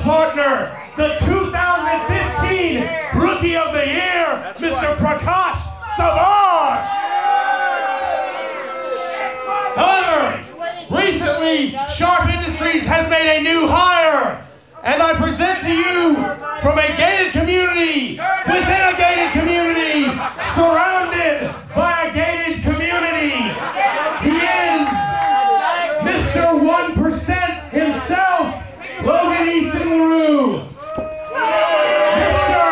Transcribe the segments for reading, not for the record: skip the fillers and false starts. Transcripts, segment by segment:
partner, the 2015 Rookie of the Year, Mr. Prakash Sabar. However, recently, Sharpe Industries has made a new hire, and I present to you from a gated community, within a gated community, surrounded by a gated community. He is Mr. 1% himself, Logan, Easton, Laroux. Mr.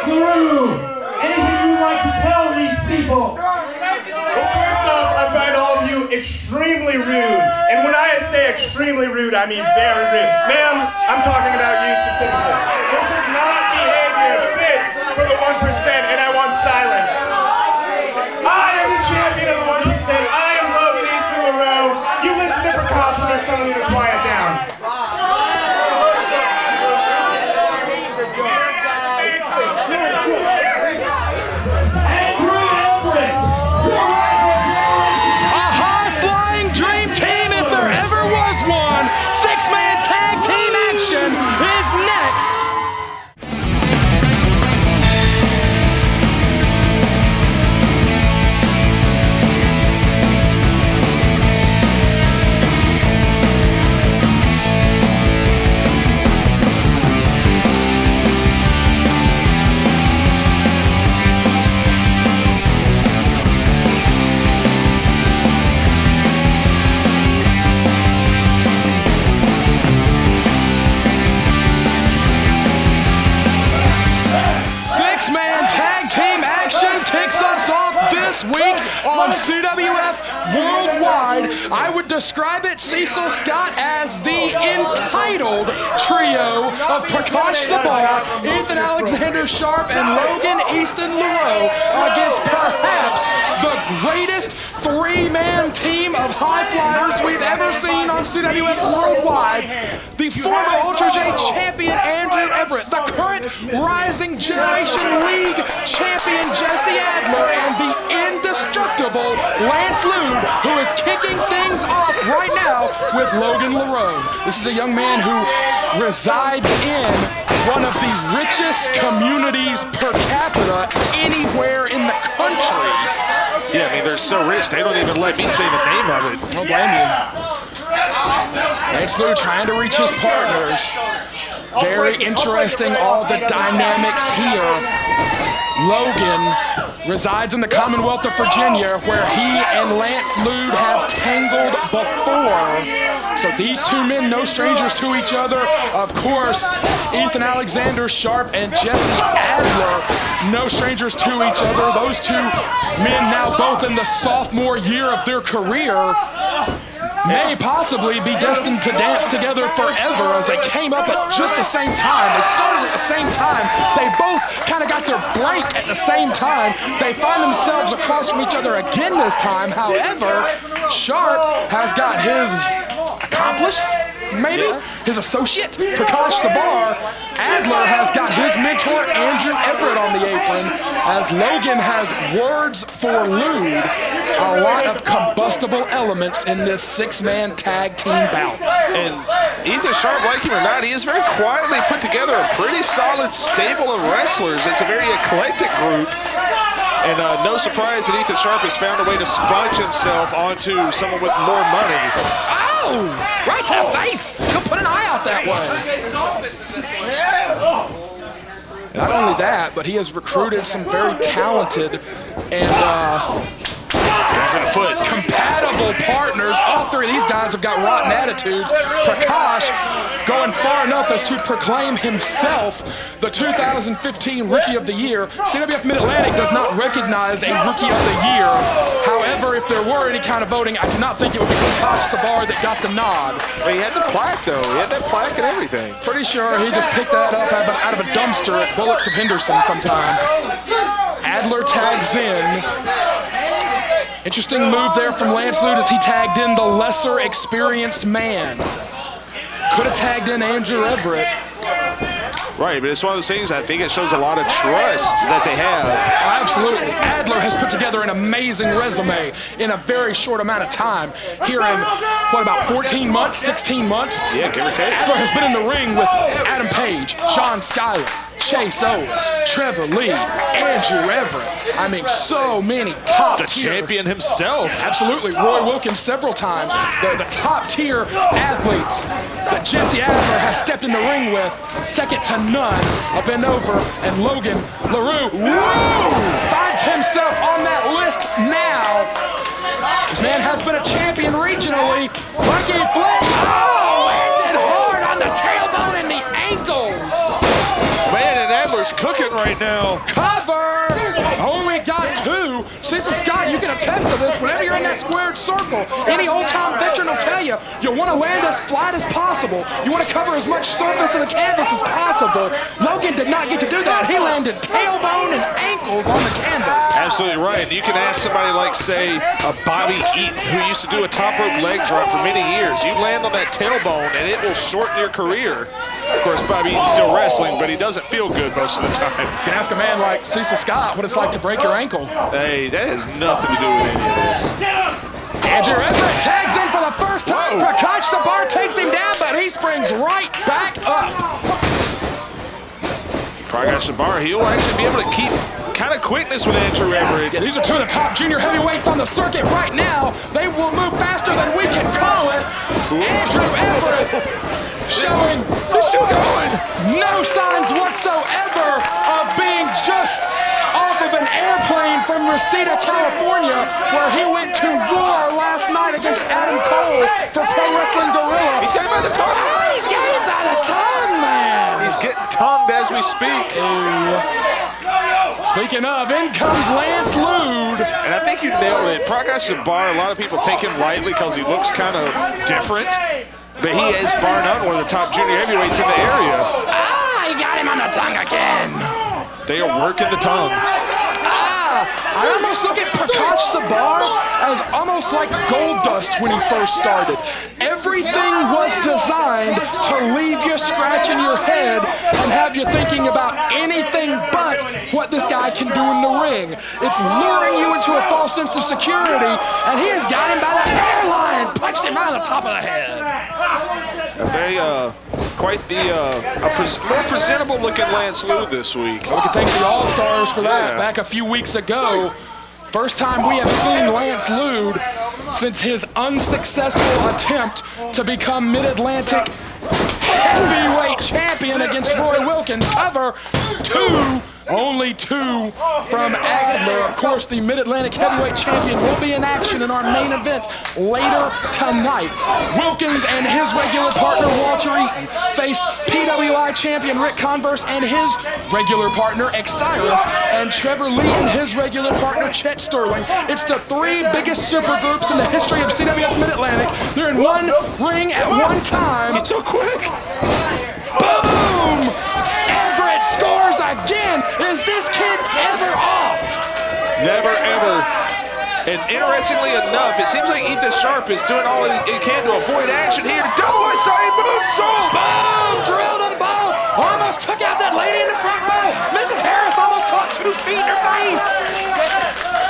Laroux, anything you'd like to tell these people? Well, first off, I find all of you extremely rude. And when I say extremely rude, I mean very rude. Ma'am, I'm talking about you specifically. This is not behavior fit for the 1%, and I want silence. I am the champion of the 1%. I am Logan, Easton, Laroux. You listen to Prakash when they're telling you to quiet down. Week on CWF Worldwide, I would describe it, Cecil Scott, as the entitled trio of Prakash Sabar, Ethan Alexander Sharpe, and Logan Easton Laroux against perhaps the greatest three-man team of high flyers we've ever seen on CWF Worldwide. The former Ultra J champion Andrew Everett, the current Rising Generation League champion Jesse Adler, and the indestructible Lance Lude, who is kicking things off right now with Logan Laroux. This is a young man who resides in one of the richest communities per capita anywhere in the country. Yeah, I mean, they're so rich, they don't even let me say the name of it. Don't blame you. Lance Lude trying to reach his partners. Very interesting, all the dynamics here. Logan resides in the Commonwealth of Virginia, where he and Lance Lude have tangled before. So these two men, no strangers to each other. Of course, Ethan Alexander Sharpe and Jesse Adler, no strangers to each other. Those two men now both in the sophomore year of their career may possibly be destined to dance together forever, as they came up at just the same time. They started at the same time. They both kind of got their break at the same time. They find themselves across from each other again this time. However, Sharpe has got his accomplice, maybe? His associate, Prakash Sabar. Adler has got his mentor, Andrew Everett, on the apron, as Logan has words for Lude. A lot of combustible elements in this six-man tag team bout. And Ethan Sharpe, like him or not, he has very quietly put together a pretty solid stable of wrestlers. It's a very eclectic group. And no surprise that Ethan Sharpe has found a way to sponge himself onto someone with more money. Oh! Right to the face! He'll put an eye out that way. Not only that, but he has recruited some very talented and compatible partners. All three of these guys have got rotten attitudes. Prakash going far enough as to proclaim himself the 2015 Rookie of the Year. CWF Mid-Atlantic does not recognize a Rookie of the Year. However, if there were any kind of voting, I do not think it would be Prakash Sabar that got the nod. Well, he had the plaque, though. He had that plaque and everything. Pretty sure he just picked that up out of a dumpster at Bullocks of Henderson sometime. Adler tags in. Interesting move there from Lance Lude as he tagged in the lesser experienced man. Could have tagged in Andrew Everett. Right, but it's one of those things, I think it shows a lot of trust that they have. Absolutely. Adler has put together an amazing resume in a very short amount of time. Here in, what, about 14 months, 16 months? Yeah, give or take. Adler has been in the ring with Page, Sean Schuyler, Chase Owens, Trevor Lee, Andrew Everett. I mean, so many top tier. The champion himself. Absolutely. Roy Wilkins several times. The top tier athletes that Jesse Adler has stepped in the ring with, second to none. A bend over, and Logan Laroux finds himself on that list now. This man has been a champion regionally. Monkey flip. Oh, landed hard on the tailbone and the ankles. Man, and Adler's cooking right now. Cover! Only got two. Cecil Scott, you can attest to this. Whenever you're in that squared circle, any old-time veteran will tell you, you want to land as flat as possible. You want to cover as much surface of the canvas as possible. Logan did not get to do that. He landed tailbone and ankles on the canvas. Absolutely right. You can ask somebody like, say, a Bobby Eaton, who used to do a top rope leg drop for many years. You land on that tailbone, and it will shorten your career. Of course, Bobby Eaton's still wrestling, but he doesn't feel good most of the time. You can ask a man like Cecil Scott what it's like to break your ankle. Hey, that has nothing to do with any of this. Andrew Everett tags in for the first time. Prakash Sabar takes him down, but he springs right back up. Prakash Sabar, he'll actually be able to keep kind of quickness with Andrew Everett. Yeah, these are two of the top junior heavyweights on the circuit right now. They will move faster than we can call it. Andrew Everett showing They're still going. no signs whatsoever of being just off of an airplane from Reseda, California, where he went to war last night against Adam Cole for Pro Wrestling Guerrilla. He's got him by the tongue. Oh, he's got him by the tongue, man. He's getting tongued as we speak. Speaking of, in comes Lance Lude. And I think you nailed it. Prakash Sabar, a lot of people take him lightly because he looks kind of different. But he is, bar none, one of the top junior heavyweights in the area. Ah, he got him on the tongue again. They are working the tongue. I almost look at Prakash Sabar as almost like gold dust when he first started. Everything was designed to leave you scratching your head and have you thinking about anything but what this guy can do in the ring. It's luring you into a false sense of security, and he has got him by the hairline, punched him right on the top of the head. Very, quite the more presentable looking Lance Lude this week. We can thank the All-Stars for that back a few weeks ago. First time we have seen Lance Lude since his unsuccessful attempt to become Mid-Atlantic heavyweight champion against Roy Wilkins. Cover two. Only two from Adler. Of course, the Mid-Atlantic heavyweight champion will be in action in our main event later tonight. Wilkins and his regular partner, Walter Eaton, face PWI champion Ric Converse and his regular partner, Xsiris, and Trevor Lee and his regular partner, Chet Sterling. It's the three biggest supergroups in the history of CWF Mid-Atlantic. They're in one ring at one time. It's so quick. Boom! Everett scores again. Is this kid ever off? Never, ever. And interestingly enough, it seems like Ethan Sharpe is doing all he can to avoid action here. Double side moonsault! Boom! Drilled them both. Almost took out that lady in the front row. Mrs. Harris almost caught 2 feet in her face.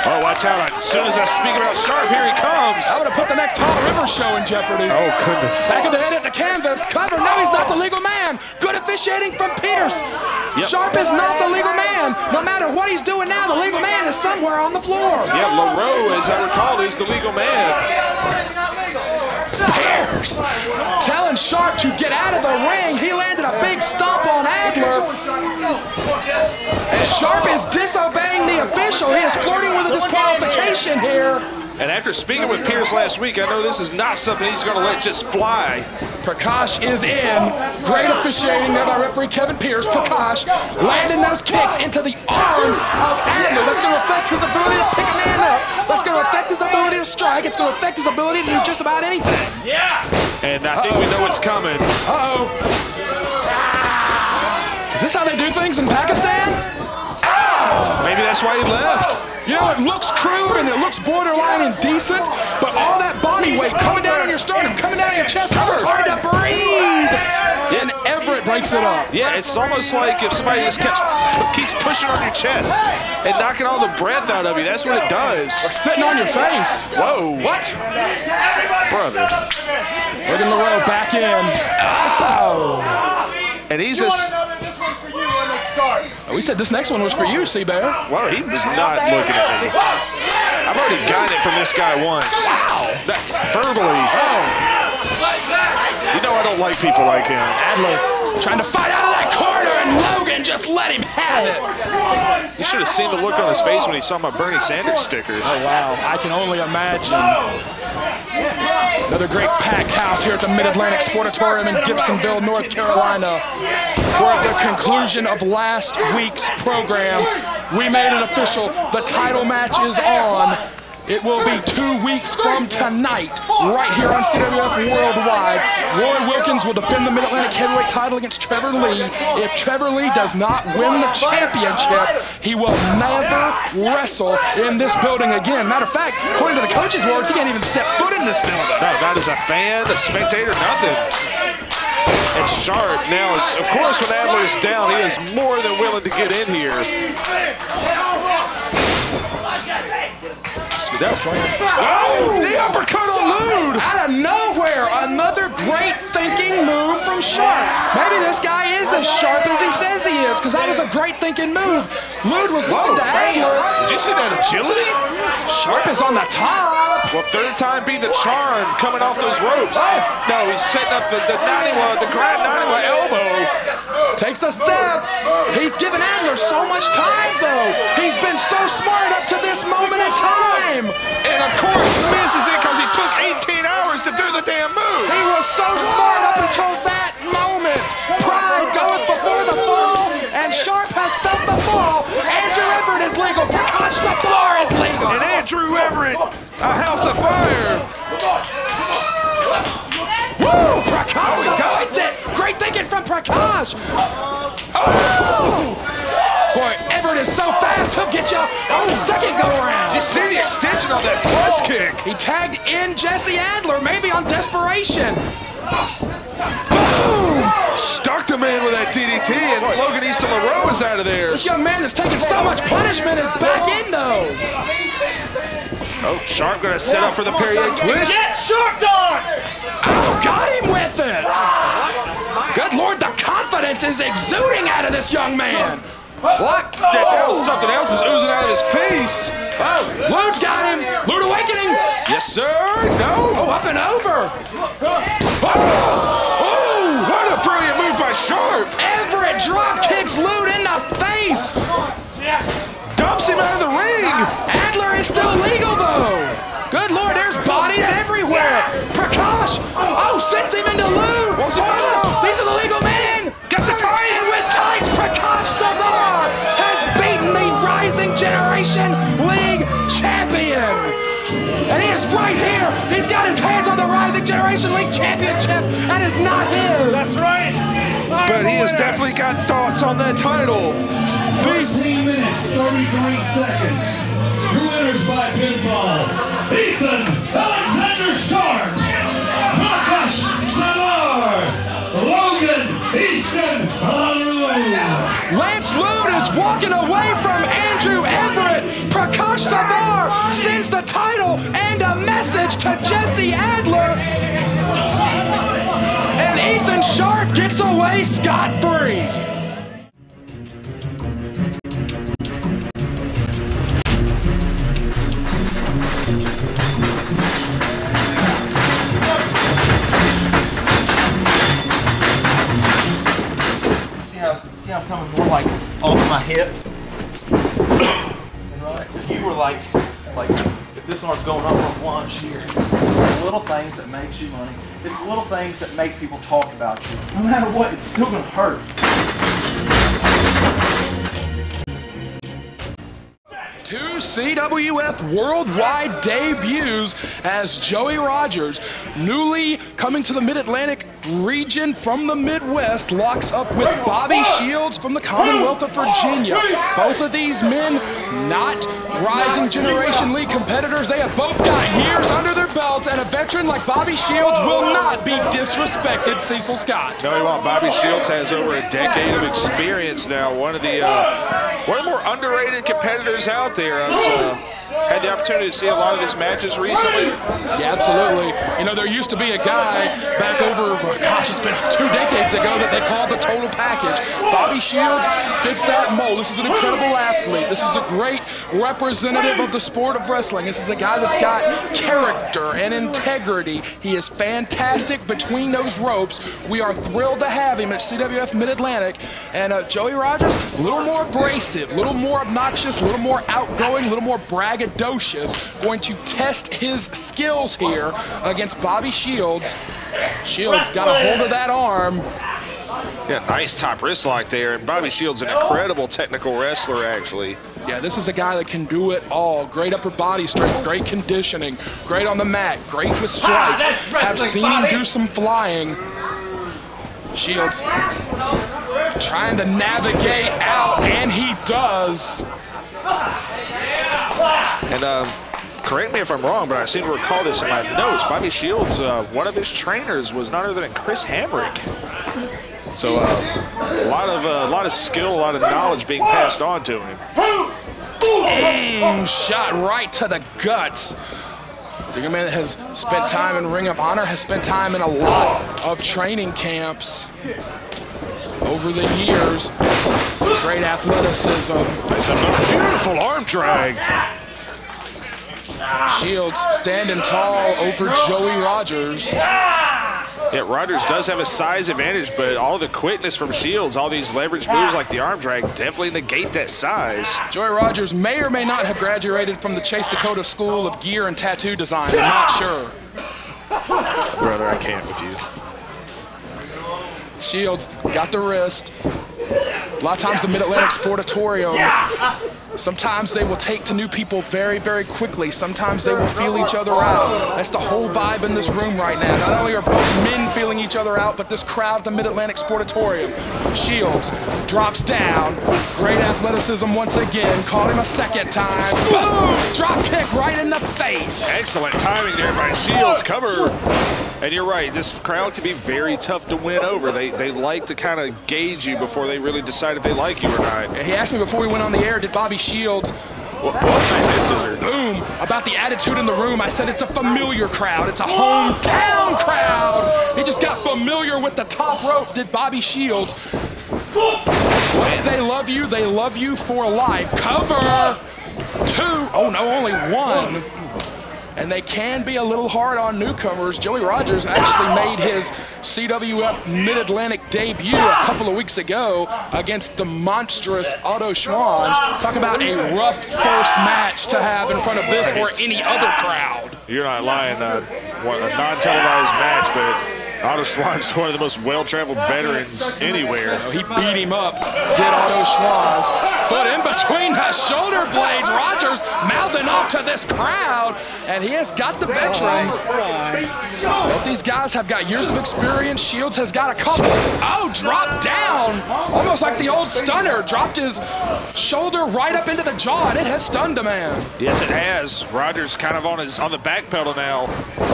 Oh, watch out. As soon as I speak about Sharpe, here he comes. I would have put the next Tall River show in jeopardy. Oh, goodness. Back of the head at the canvas. Cover. No, he's not the legal man. Good officiating from Pierce. Yep. Sharpe is not the legal man. No matter what he's doing now, the legal man is somewhere on the floor. Yeah, Laroux, as I recall, is the legal man. Pierce telling Sharpe to get out of the ring. He landed a big stomp on Adler. And Sharpe is disobeying the official. He is flirting with a disqualification here. And after speaking with Pierce last week, I know this is not something he's going to let just fly. Prakash is in. Great officiating there by referee Kevin Pierce. Prakash landing those kicks into the arm of Adler. That's going to affect his ability to pick a man up. That's going to affect his ability to strike. It's going to affect his ability to do just about anything. Yeah. And I think we know what's coming. Uh-oh. Is this how they do things in Pakistan? Maybe that's why he left. You know, it looks crude and it looks borderline indecent, but all that body weight coming down on your sternum, coming down on your chest, it's hard to breathe. And Everett breaks it up. Yeah, it's almost like if somebody just keeps pushing on your chest and knocking all the breath out of you. That's what it does. Or sitting on your face. Whoa. What? Brother. Logan Laroux back in. Oh. And he's You want to know that this one's for you on the start. We said this next one was for you, Seabear. Well, he was not looking at me. I've already gotten it from this guy once. Wow. Verbally. Oh. You know I don't like people like him. Adler trying to fight out of that corner, and Logan just let him have it. You should have seen the look on his face when he saw my Bernie Sanders sticker. Oh, wow. I can only imagine. Another great packed house here at the Mid-Atlantic Sportatorium in Gibsonville, North Carolina. We're at the conclusion of last week's program. We made it official. The title match is on. It will be 2 weeks from tonight, right here on CWF Worldwide. Roy Wilkins will defend the Mid-Atlantic Heavyweight title against Trevor Lee. If Trevor Lee does not win the championship, he will never wrestle in this building again. Matter of fact, according to the coach's words, he can't even step foot in this building. No, not as a fan, a spectator, nothing. And Sharpe now is, of course, when Adler is down, he is more than willing to get in here. Oh, the uppercut on Lude! Out of nowhere, another great thinking move from Sharpe. Maybe this guy is as sharp as he says he is, because that was a great thinking move. Lude was looking to Adler. Did you see that agility? Sharpe is on the top. Well, third time being the charm coming off those ropes. No, he's setting up the grand 91 elbow. Takes a step. He's given Adler so much time, though. He's been so smart up to this moment in time. And of course, misses it because he took 18 hours to do the damn move. He was so smart up until that moment. Pride goeth before the fall, and Sharpe has felt the fall. Andrew Everett is legal. Prakash Sabar is legal. And Andrew Everett, a house of fire. Woo! Prakash avoids it. Great thinking from Prakash. Oh! Boy, Everett is so fast, he'll get you on the second go-around. Did you see the extension on that press kick? He tagged in Jesse Adler, maybe on desperation. Boom! Stuck the man with that DDT, and Logan Easton Laroux is out of there. This young man that's taking so much punishment is back in, though. Oh, Sharpe gonna set up for the Perrier twist. Get Sharpe on! Oh, got him with it! Good Lord, the confidence is exuding out of this young man. What? Now something else is oozing out of his face. Oh, Lude's got him. Lude awakening. Yes, sir. No. Oh, up and over. Oh, what a brilliant move by Sharpe. Everett drop kicks Lude in the face. Dumps him out of the ring. Adler is still legal, though. Good Lord, there's bodies everywhere. Prakash. Oh, sends him into Lude. These are the legal men. Get the tights. And with tights, Prakash Sabar has beaten the Rising Generation League champion. And he is right here. He's got his hands on the Rising Generation League championship, and it's not his. That's right. But he has definitely got thoughts on that title. 13 minutes, 33 seconds. Your winners by pinfall, Eaton, Alexander Sharpe, Prakash Sabar, Logan, Easton, Laroux. Lance Lude is walking away from Andrew Everett. Prakash Sabar sends the title and a message to Jesse Adler. And Ethan Sharpe gets away scot-free. See how I'm coming more like off my hip? And right, you were like if this one's going up on lunch here. The little things that makes you money. It's the little things that make people talk about you. No matter what, it's still gonna hurt. Two CWF Worldwide debuts as Joey Rogers, newly coming to the Mid-Atlantic region from the Midwest, locks up with Bobby Shields from the Commonwealth of Virginia. Both of these men not Rising Generation League competitors. They have both got years under their belt, and a veteran like Bobby Shields will not be disrespected, Cecil Scott. No, he won't. Bobby Shields has over a decade of experience now. One of the more underrated competitors out there. I've had the opportunity to see a lot of his matches recently. Yeah, absolutely. You know, there used to be a guy back over, gosh, it's been 2 decades ago that they called the total package. Bobby Shields fits that mold. This is an incredible athlete. This is a great representative of the sport of wrestling. This is a guy that's got character and integrity. He is fantastic between those ropes. We are thrilled to have him at CWF Mid-Atlantic. And Joey Rogers, a little more abrasive, a little more obnoxious, a little more outgoing, a little more braggadocious, going to test his skills here against Bobby Shields. Shields got a hold of that arm. Yeah, nice top wrist lock there, and Bobby Shields an incredible technical wrestler, actually. Yeah, this is a guy that can do it all. Great upper body strength, great conditioning, great on the mat, great with strikes. Have seen him do some flying. Shields trying to navigate out, and he does. And correct me if I'm wrong, but I seem to recall this in my notes. Bobby Shields, one of his trainers was none other than Chris Hamrick. So a lot of skill, a lot of knowledge being passed on to him. Shot right to the guts. The man that has spent time in Ring of Honor, has spent time in a lot of training camps over the years. Great athleticism. It's another beautiful arm drag. Shields standing tall over Joey Rogers. Yeah, Rogers does have a size advantage, but all the quickness from Shields, all these leverage moves like the arm drag definitely negate that size. Joey Rogers may or may not have graduated from the Chase Dakota School of Gear and Tattoo Design. I'm not sure. Brother, I can't with you. Shields got the wrist. A lot of times the Mid-Atlantic Sportatorium, sometimes they will take to new people very, very quickly. Sometimes they will feel each other out. That's the whole vibe in this room right now. Not only are both men feeling each other out, but this crowd at the Mid-Atlantic Sportatorium. Shields drops down. Great athleticism once again. Caught him a second time. Boom! Drop kick right in the face. Excellent timing there by Shields. Cover. And you're right, this crowd can be very tough to win over. They like to kind of gauge you before they really decide if they like you or not. He asked me before we went on the air, did Bobby Shields, nice hit scissor. Boom, about the attitude in the room. I said it's a familiar crowd. It's a hometown crowd. He just got familiar with the top rope, did Bobby Shields. Once they love you for life. Cover. 2, oh no, only 1. And they can be a little hard on newcomers. Joey Rogers actually made his CWF Mid-Atlantic debut a couple of weeks ago against the monstrous Otto Schwanz. Talk about a rough first match to have in front of this or any other crowd. You're not lying. A non-televised match, but Otto Schwanz is one of the most well-traveled veterans anywhere. He beat him up, did Otto Schwanz. But in between the shoulder blades, Rogers mouthing off to this crowd, and he has got the veteran. Both these guys have got years of experience. Shields has got a couple. Oh, dropped down, almost like the old stunner. Dropped his shoulder right up into the jaw, and it has stunned a man. Yes, it has. Rogers kind of on the back pedal now.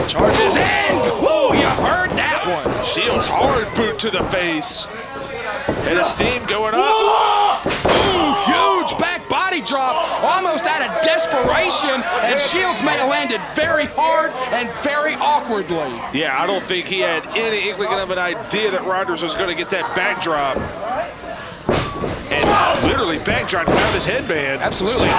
Charges in. Woo, you heard that one. Shields hard boot to the face. And a steam going up. Ooh, huge back body drop, almost out of desperation, and Shields may have landed very hard and very awkwardly. Yeah, I don't think he had any inkling of an idea that Rogers was going to get that backdrop. And literally backdropped him out of his headband. Absolutely.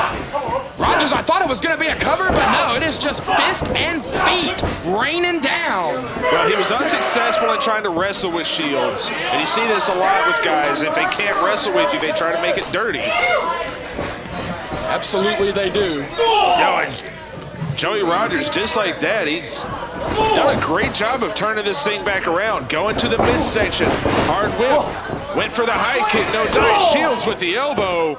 Rogers, I thought it was going to be a cover, but no, it is just fist and feet raining down. Well, he was unsuccessful in trying to wrestle with Shields. And you see this a lot with guys. If they can't wrestle with you, they try to make it dirty. Absolutely they do. And Joey Rogers, just like that, he's done a great job of turning this thing back around. Going to the midsection. Hard whip. Went for the high kick. No dice. Shields with the elbow.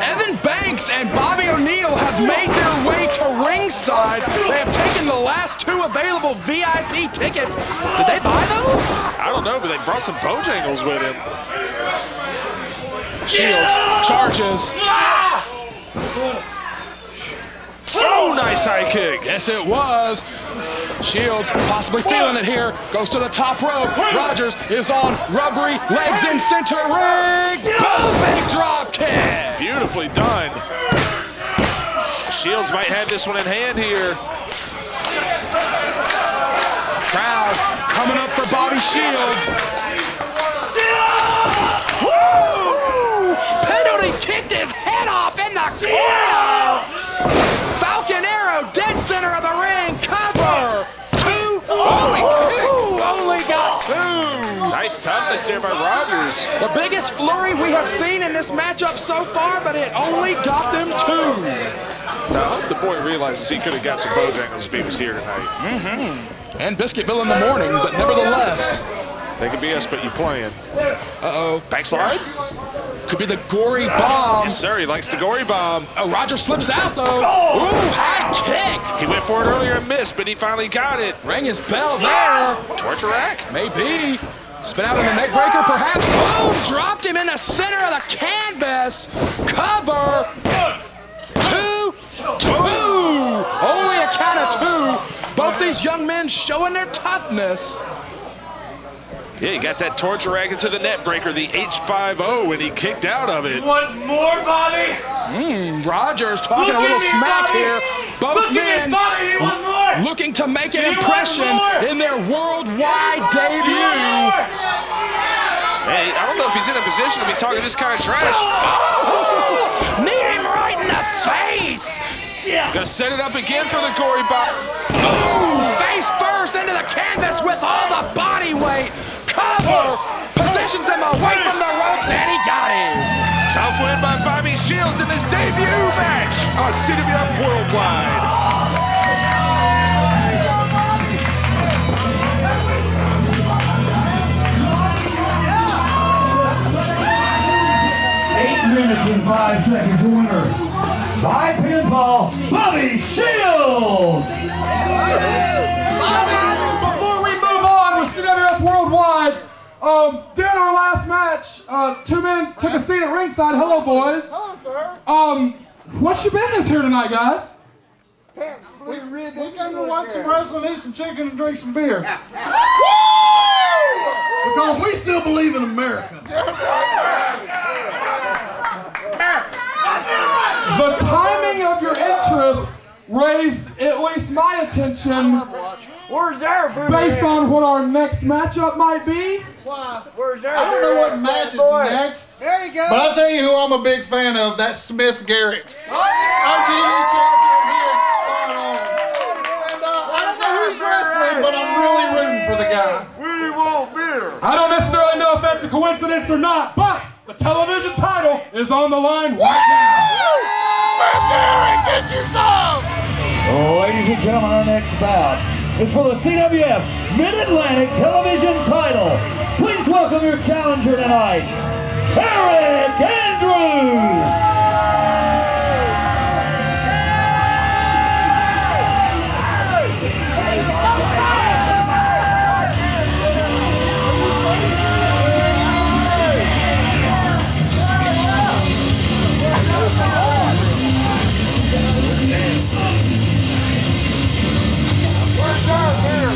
Evan Banks and Bobby O'Neill have made their way to ringside. They have taken the last 2 available VIP tickets. Did they buy those? I don't know, but they brought some Bojangles with him. Shields charges. Oh, nice high kick. Yes, it was. Shields possibly feeling it here. Goes to the top rope. Rogers is on rubbery legs in center ring. Boom, big drop kick. Beautifully done. Shields might have this one in hand here. Crowd coming up for Bobby Shields. Woo! Penalty kicked his head off in the corner. Falcon arrow, dead center of the ring. Cover. Two. Only got two. Nice toughness there by Rogers. The biggest flurry we have seen in this matchup so far, but it only got them two. Now, I hope the boy realizes he could have got some Bojangles if he was here tonight. And Biscuitville in the morning, but nevertheless. They could be us, but you playing. Uh-oh. Backslide? Could be the gory bomb. Yes, sir. He likes the gory bomb. Oh, Roger slips out, though. Ooh, high kick. He went for it earlier and missed, but he finally got it. Rang his bell there. Torture rack? Maybe. Spin out on the neck breaker, perhaps. Boom! Dropped him in the center of the canvas. Cover. Two. Only a count of two. Both these young men showing their toughness. Yeah, he got that torture rack into the net breaker, the H50, and he kicked out of it. You want more, Bobby? Rogers talking a little smack here. Both men Bobby, you want more? looking to make an impression in their worldwide debut. Hey, I don't know if he's in a position to be talking this kind of trash. Oh! Knee him right in the face. Gonna set it up again for the gory bomb. Boom! Face first into the canvas with all the body weight. Cover! Positions him away from the ropes, and he got it. Tough win by Bobby Shields in his debut match on CWF Worldwide. Minutes and 5 seconds, winner by pinfall, Bobby Shields! Before we move on with CWF Worldwide, during our last match, two men took a seat at ringside. Hello, boys. What's your business here tonight, guys? We came to watch some wrestling, eat some chicken, and drink some beer. Because we still believe in America. The timing of your interest raised at least my attention. Where's there, based on what our next matchup might be. Why? Where's there? I don't know what match is next. There you go. But I'll tell you who I'm a big fan of. That's Smith Garrett. Our TV champion, he is spot on. And I don't know who's wrestling, but I'm really rooting for the guy. We want beer. I don't necessarily know if that's a coincidence or not, but the television title is on the line right now. Smith Garrett, get you some! Ladies and gentlemen, our next bout is for the CWF Mid-Atlantic television title. Please welcome your challenger tonight, Aric Andrews.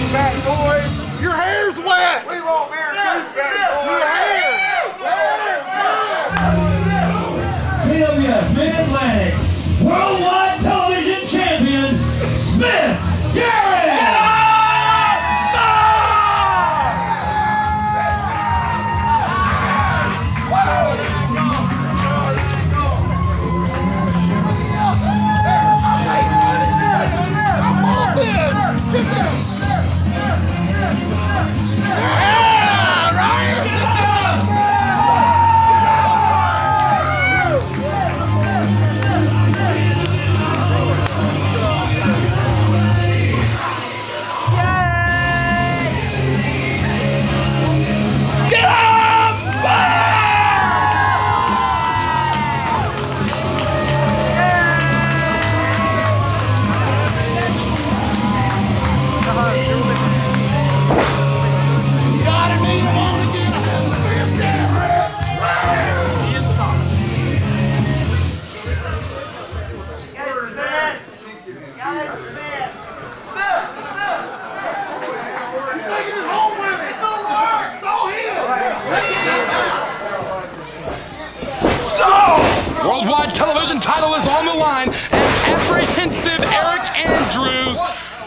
Fat boys, your hair's wet. We want beer too, fat boys. Your hair.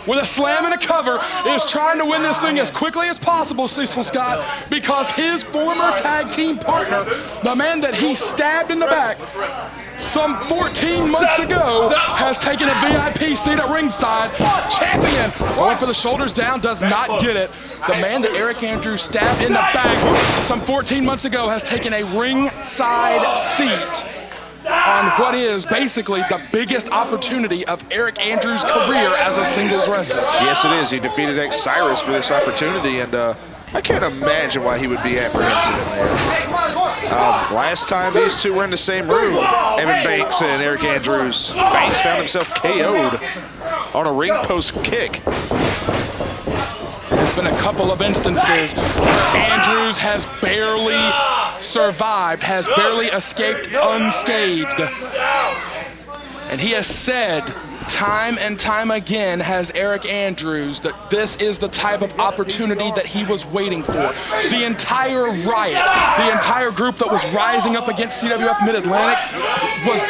with a slam and a cover, is trying to win this thing as quickly as possible, Cecil Scott, because his former tag team partner, the man that he stabbed in the back some 14 months ago, has taken a VIP seat at ringside. Champion going for the shoulders down, does not get it. The man that Aric Andrews stabbed in the back some 14 months ago has taken a ringside seat on what is basically the biggest opportunity of Aric Andrews' career as a singles wrestler. Yes, it is. He defeated Xsiris for this opportunity, and I can't imagine why he would be apprehensive in there. Last time these two were in the same room, Evan Banks and Aric Andrews, Banks found himself KO'd on a ring post kick. There's been a couple of instances where Andrews has barely survived, has barely escaped unscathed. And he has said time and time again, has Aric Andrews, that this is the type of opportunity that he was waiting for. The entire riot, the entire group that was rising up against CWF Mid-Atlantic was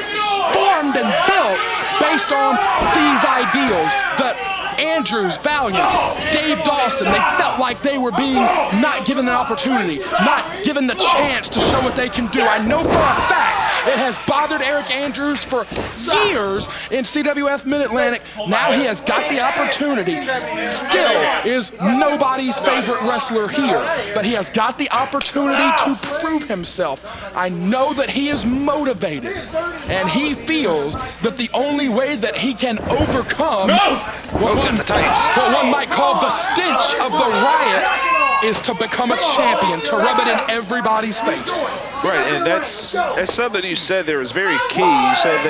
formed and built based on these ideals that Andrews, Valiant, Dave Dawson, they felt like they were being not given an opportunity, not given the chance to show what they can do. I know for a fact it has bothered Aric Andrews for years in CWF Mid-Atlantic. Now he has got the opportunity. Still is nobody's favorite wrestler here, but he has got the opportunity to prove himself. I know that he is motivated, and he feels that the only way that he can overcome what one might call the stench of the riot is to become a champion, to rub it in everybody's face. Right, and that's something you said there was very key. You said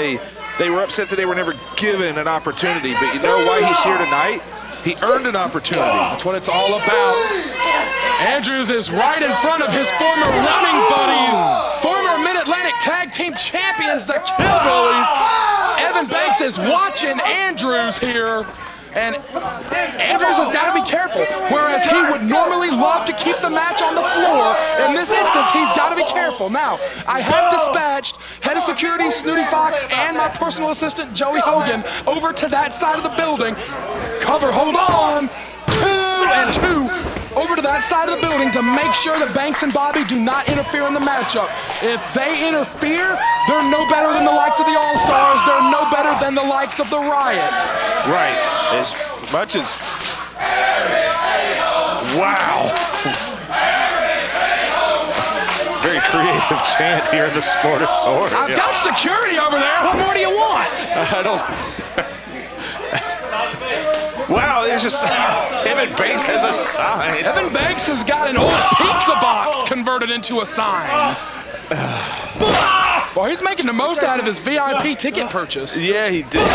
they were upset that they were never given an opportunity, but you know why he's here tonight? He earned an opportunity. That's what it's all about. Andrews is right in front of his former running buddies, former Mid-Atlantic Tag Team Champions, the Killbillies. Evan Banks is watching Andrews here. And Andrews has got to be careful. Whereas he would normally love to keep the match on the floor, in this instance, he's got to be careful. Now, I have dispatched head of security Snooty Fox and my personal assistant Joey Hogan over to that side of the building. Cover, hold on. 2 and 2. Over to that side of the building to make sure that Banks and Bobby do not interfere in the matchup. If they interfere, they're no better than the likes of the All-Stars. They're no better than the likes of the Riot. Right. As much as... Wow. Very creative chant here in the Sport and Sword. I've got security over there. What more do you want? I don't... Wow, there's just Evan Banks has a sign. Evan Banks has got an old pizza box converted into a sign. Well, he's making the most out of his VIP ticket purchase. Yeah, he did.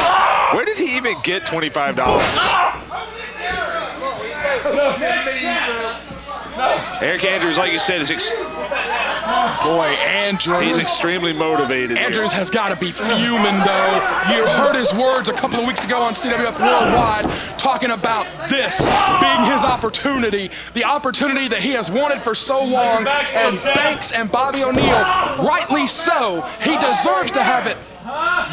Where did he even get $25? Aric Andrews, like you said, is Andrews. He's extremely motivated. Andrews has got to be fuming, though. You heard his words a couple of weeks ago on CWF Worldwide talking about this being his opportunity, the opportunity that he has wanted for so long, and Banks and Bobby O'Neill, rightly so, he deserves to have it,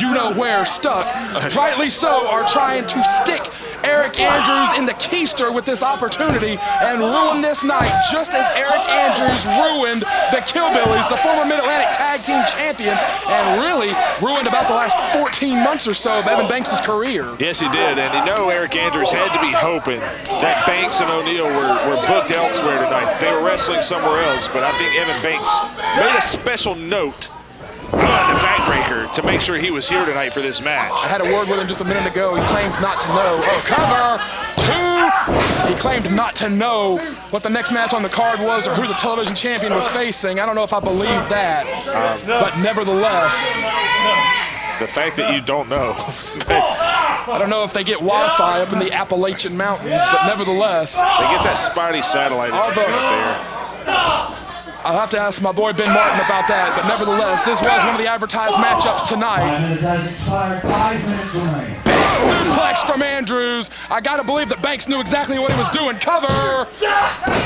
you know where, stuck, rightly so, are trying to stick Aric Andrews in the keister with this opportunity and ruin this night, just as Aric Andrews ruined the Killbillies, the former Mid-Atlantic Tag Team Champions, and really ruined about the last 14 months or so of Evan Banks' career. Yes, he did, and you know Aric Andrews had to be hoping that Banks and O'Neill were booked elsewhere tonight, that they were wrestling somewhere else, but I think Evan Banks made a special note on the backbreaker to make sure he was here tonight for this match. I had a word with him just a minute ago. He claimed not to know. Oh, cover, 2. He claimed not to know what the next match on the card was or who the television champion was facing. I don't know if I believe that, but nevertheless. The fact that you don't know. I don't know if they get Wi-Fi up in the Appalachian Mountains, but nevertheless. They get that Spidey satellite up there. I'll have to ask my boy Ben Martin about that, but nevertheless, this was one of the advertised matchups tonight. 5 minutes has expired, 5 minutes remain. Big suplex from Andrews. I gotta believe that Banks knew exactly what he was doing. Cover.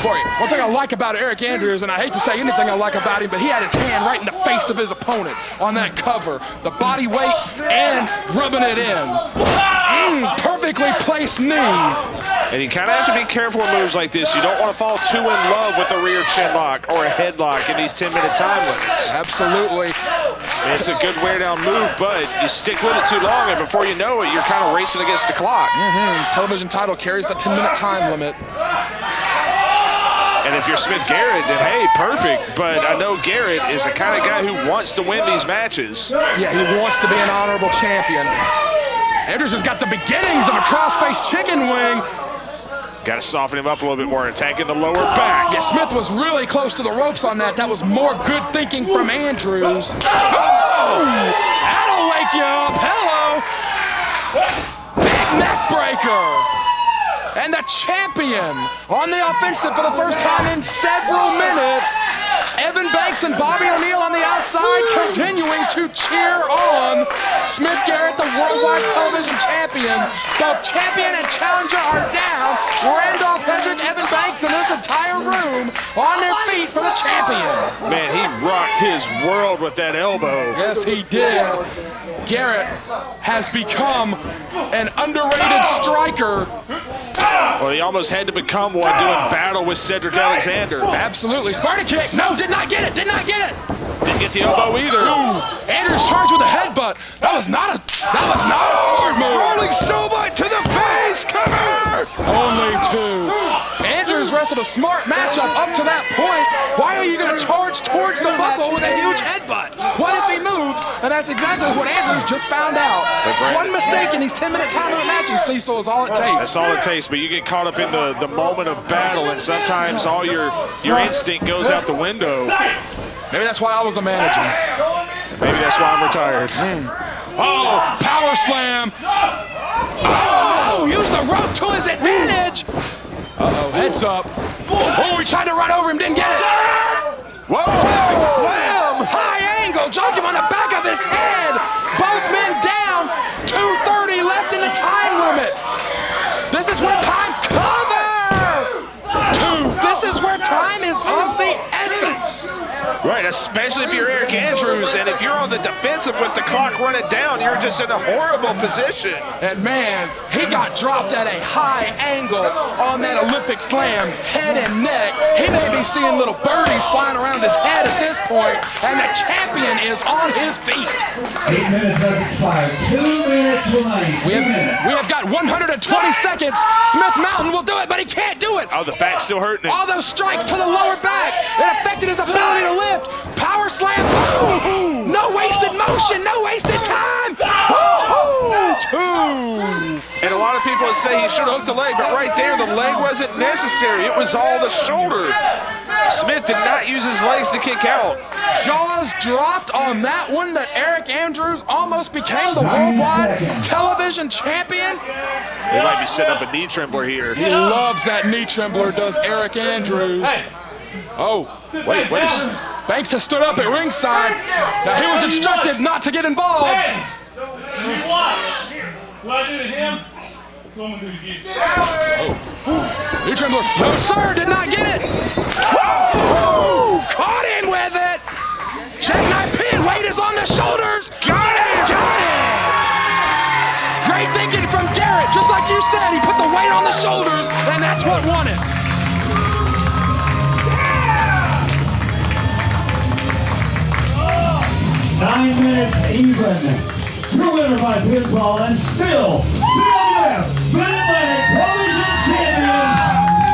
Boy, one thing I like about Aric Andrews, and I hate to say anything I like about him, but he had his hand right in the face of his opponent on that cover. The body weight and rubbing it in. Perfectly placed knee. And you kind of have to be careful with moves like this. You don't want to fall too in love with a rear chin lock or a headlock in these 10-minute time limits. Absolutely. It's a good wear-down move, but you stick with it too long, and before you know it, you're kind of racing against the clock. Television title carries the 10-minute time limit. And if you're Smith Garrett, then hey, perfect. But I know Garrett is the kind of guy who wants to win these matches. Yeah, he wants to be an honorable champion. Andrews has got the beginnings of a cross-face chicken wing. Got to soften him up a little bit more, attacking the lower back. Yeah, Smith was really close to the ropes on that. That was more good thinking from Andrews. Oh! That'll wake you up. Hello. Big neck breaker. And the champion on the offensive for the first time in several minutes. Evan Banks and Bobby O'Neill on the outside continuing to cheer on Smith Garrett, the worldwide television champion. Both champion and challenger are down. Randolph Hendrick, Evan Banks, and this entire room on their feet for the champion. Man, he rocked his world with that elbow. Yes, he did. Garrett has become an underrated striker. Well, he almost had to become one doing battle with Cedric Alexander. Absolutely. Sparta kick. No, did not get it. Did not get it. Didn't get the elbow either. Andrews charged with a headbutt. That was not a hard move. Rolling Sobite to the face. Cover. Only two. Andrews wrestled a smart matchup up to that point. Why are you going to charge towards the buckle with a huge headbutt? What if he moves? And that's exactly what Andrews just found out. One mistake in these 10-minute time limit matches, Cecil, is all it takes. That's all it takes, but you get caught up in the moment of battle, and sometimes all your instinct goes out the window. Maybe that's why I was a manager. Maybe that's why I'm retired. Oh, power slam. Oh, use the rope to his advantage. Uh-oh, heads up. Oh, he tried to run over him, didn't get it. Whoa, slam. High angle, dropped him on the back of his head. Both men down. 2:30 left in the time limit. This is where time This is where time is of the essence. Right, especially if you're Aric Andrews, and if you're on the defensive with the clock running down, you're just in a horrible position. And man, he got dropped at a high angle on that Olympic slam, head and neck. He may be seeing little birdies flying around his head at this point, and the champion is on his feet. 8 minutes has expired. 2 minutes remaining. We have got 120 seconds. Smith Mountain will do it, but he can't do it. Oh, the back's still hurting him. All those strikes to the lower back, it affected his ability to lift. Power slam, boom! No wasted motion, no wasted time! Two! And a lot of people would say he should have hooked the leg, but right there, the leg wasn't necessary. It was all the shoulder. Smith did not use his legs to kick out. Jaws dropped on that one that Aric Andrews almost became the worldwide television champion. They might be setting up a knee trembler here. He loves that knee trembler, does Aric Andrews. Oh, wait, what is... Banks has stood up at ringside. Now he was instructed not to get involved. What I do to him? What I'm gonna do to you. Knee trembler. No, sir, did not get it. Woo! Caught him with it. Jackknife pin. Weight is on the shoulders. Got it. Got it. Great thinking from Garrett. Just like you said, he put the weight on the shoulders, and that's what won it. 9 minutes even. Your winner by pinfall and still CWF Mid-Atlantic Television Champion,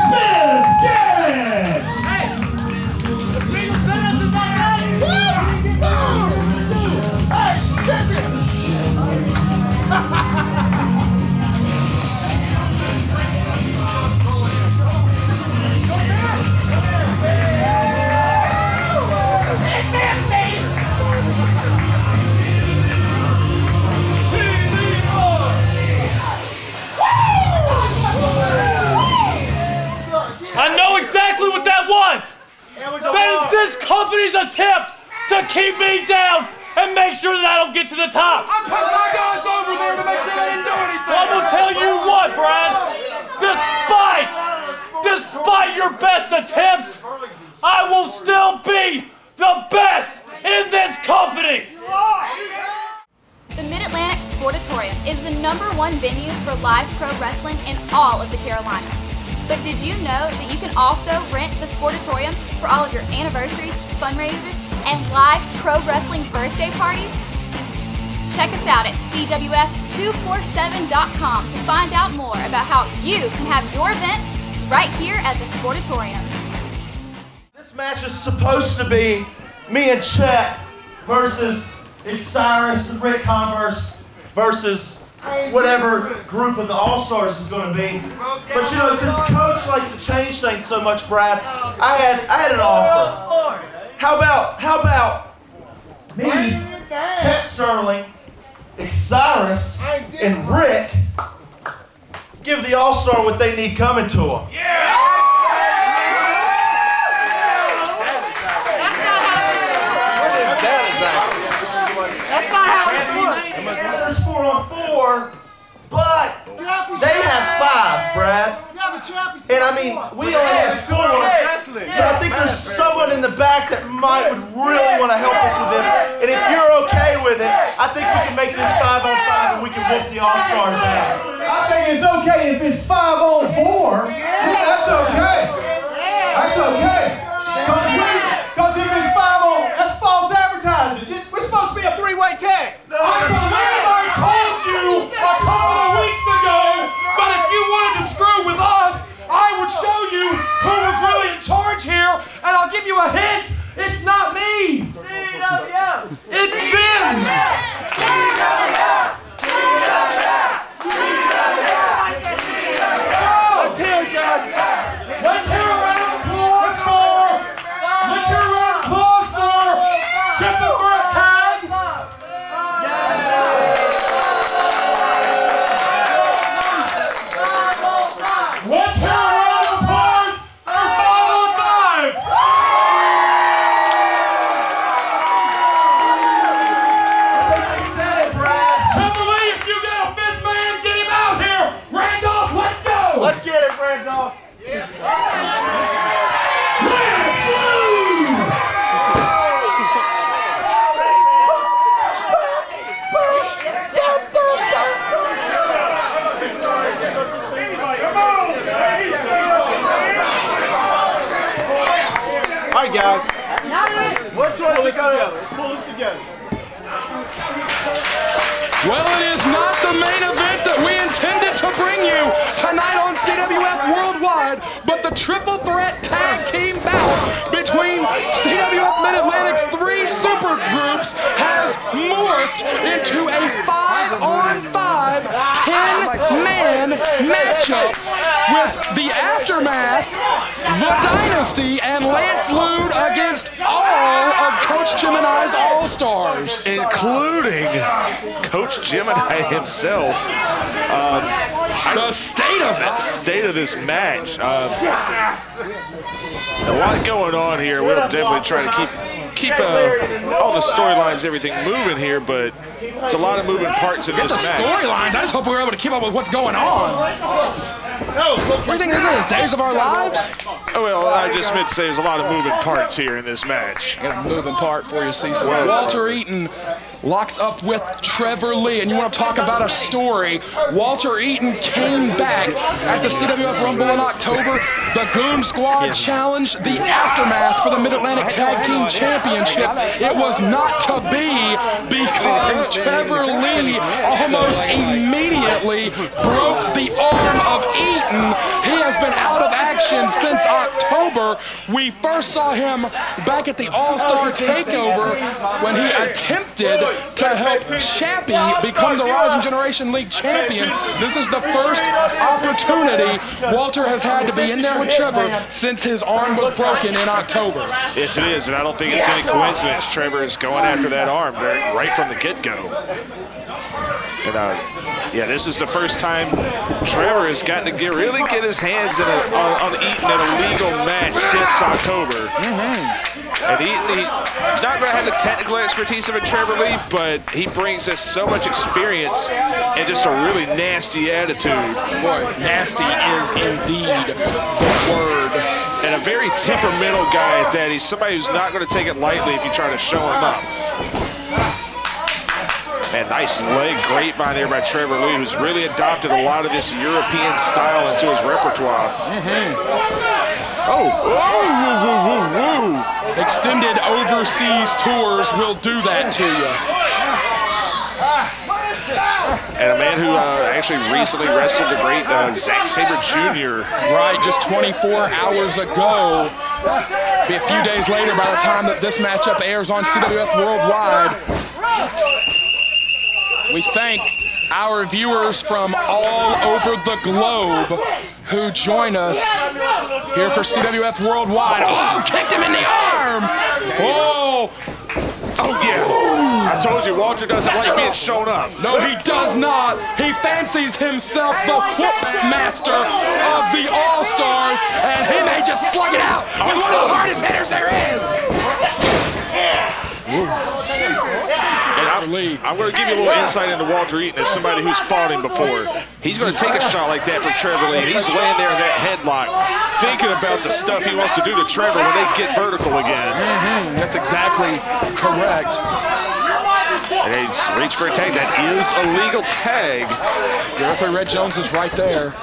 Smith Garrett. Hey, the people send us to my I know exactly what that was! That is this company's attempt to keep me down and make sure that I don't get to the top! I put my guys over over there to make sure they didn't do anything. I'm gonna tell you what, Brad. Despite your best attempts, I will still be the best in this company. The Mid-Atlantic Sportatorium is the #1 venue for live pro wrestling in all of the Carolinas. But did you know that you can also rent the Sportatorium for all of your anniversaries, fundraisers, and live pro wrestling birthday parties? Check us out at CWF247.com to find out more about how you can have your events right here at the Sportatorium. This match is supposed to be me and Chet versus Xsiris and Ric Converse versus whatever group of the All-Stars is going to be. But you know, since Coach likes to change things so much, Brad, I had an offer. How about me, Chet Sterling, Xsiris, and Ric give the All-Star what they need coming to them? There's 4-on-4, but they have 5, Brad. And I mean, we only have 4. But I think there's someone in the back that would really want to help us with this. And if you're okay with it, I think we can make this 5-on-5 and we can whoop the All-Stars out. I think it's okay if it's 5-on-4. That's okay. That's okay. Because if it's 5-on, that's false advertising. We're supposed to be a 3-way tag. I believe I told you a couple of weeks ago, but if you wanted to screw with us, I would show you who was really in charge here, and I'll give you a hint. It's not me. It's them. Let's hear it, guys. Let's hear a round of applause for. Let's hear a round of applause for Triple Threat Tag. Let's hear a round of applause for 5-on-5. Trevor Lee, if you got a 5th man, get him out here. Randolph, let's go. Let's get it, Randolph. All right, guys. Which one's it together? Let's pull this together. Well, it is not the main event that we intended to bring you tonight on CWF Worldwide, but the triple threat tag team bout between CWF Mid-Atlantic's 3 super groups has morphed into a 5-on-5 10-man matchup with the Aftermath, the Dynasty, and Lance Lude against all of Coach Gemini's All-Stars. Including Coach Gemini himself. The state of it. State of this match. A lot going on here. We'll definitely try to keep all the storylines, everything moving here, but it's a lot of moving parts in this match. Storylines. I just hope we were able to keep up with what's going on. What do you think this is? Days of Our Lives? Oh, well, I just meant to say there's a lot of moving parts here in this match. I got a moving part for you, Cecil. Walter Eaton locks up with Trevor Lee, and you want to talk about a story. Walter Eaton came back at the CWF Rumble in October. The Goon Squad challenged the Aftermath for the Mid-Atlantic Tag Team Championship. It was not to be because Trevor Lee almost immediately broke the arm of Eaton. He has been out of action since October. We first saw him back at the All-Star Takeover when he attempted to help Chappy become the Rising Generation League champion. This is the first opportunity Walter has had to be in there with Trevor since his arm was broken in October. Yes, it is, and I don't think it's any coincidence Trevor is going after that arm right from the get-go. And yeah, this is the first time Trevor has gotten to really get his hands on Eaton in a legal match since since October. And he's not going to have the technical expertise of a Trevor Lee, but he brings us so much experience and just a really nasty attitude. Boy, nasty is indeed the word. And a very temperamental guy at that. He's somebody who's not going to take it lightly if you try to show him up. Man, nice leg grapevine there by Trevor Lee, who's really adopted a lot of this European style into his repertoire. Extended overseas tours will do that to you. And a man who actually recently wrestled the great Zack Sabre Jr. Right, just 24 hours ago. Be a few days later by the time that this matchup airs on CWF Worldwide. We thank our viewers from all over the globe who join us here for CWF Worldwide. Oh, kicked him in the arm! Oh! Oh, yeah. I told you, Walter doesn't like being shown up. No, he does not. He fancies himself the whoop master of the All-Stars, and he may just slug it out with one of the hardest hitters there is. I'm going to give you a little insight into Walter Eaton as somebody who's fought him before. He's going to take a shot like that from Trevor Lee, and he's laying there in that headlock thinking about the stuff he wants to do to Trevor when they get vertical again. That's exactly correct. And he's reached for a tag. That is a legal tag. The referee Red Jones is right there.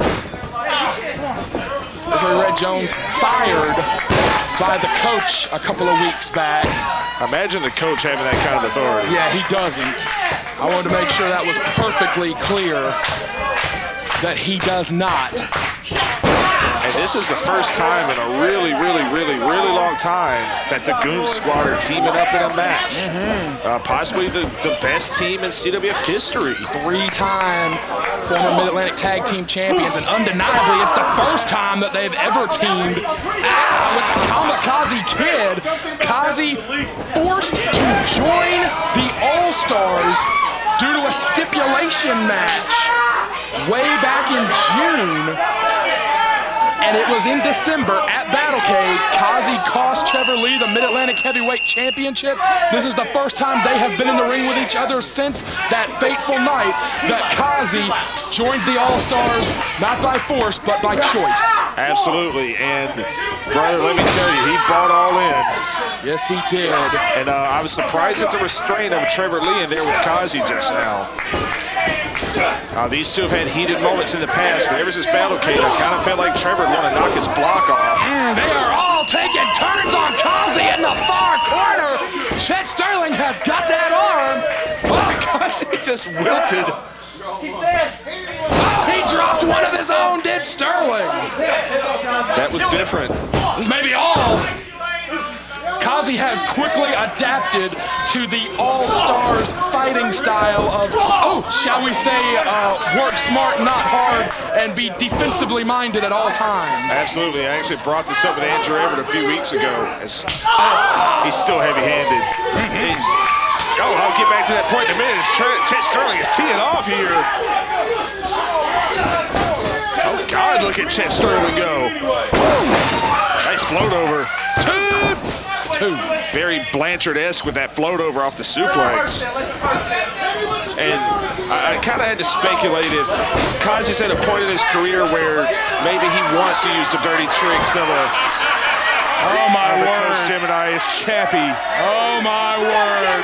Referee Red Jones fired by the coach a couple of weeks back. Imagine the coach having that kind of authority. Yeah, he doesn't. I wanted to make sure that was perfectly clear that he does not. And this is the first time in a really long time that the Goon Squad are teaming up in a match. Possibly the best team in CWF history. Three-time former Mid-Atlantic Tag Team Champions, and undeniably it's the first time that they've ever teamed with the Kamakazi Kid. Kazi forced to join the All-Stars due to a stipulation match way back in June. And it was in December at Battlecade. Kazi cost Trevor Lee the Mid-Atlantic Heavyweight Championship. This is the first time they have been in the ring with each other since that fateful night that Kazi joined the All-Stars, not by force, but by choice. Absolutely, and brother, let me tell you, he bought all in. Yes, he did. And I was surprised at the restraint of Trevor Lee in there with Kazi just now. These two have had heated moments in the past, but ever since Battlecade, I kind of felt like Trevor wanted to knock his block off. They are all taking turns on Kazi in the far corner. Chet Sterling has got that arm. Kazi just wilted. He's dead. Oh, he dropped one of his own, did Sterling. That was different. This may be all. Kazi has quickly adapted to the All-Stars fighting style of, shall we say, work smart, not hard, and be defensively minded at all times. Absolutely. I actually brought this up with Andrew Everett a few weeks ago. He's still heavy-handed. I'll get back to that point in a minute. Chet Sterling is teeing off here. Oh, God, look at Chet Sterling go. Nice float over. Two. Very Blanchard-esque with that float over off the suplex. And I kind of had to speculate if Kazi's at a point in his career where maybe he wants to use the dirty tricks of Coach Gemini is Chappy. Oh my word.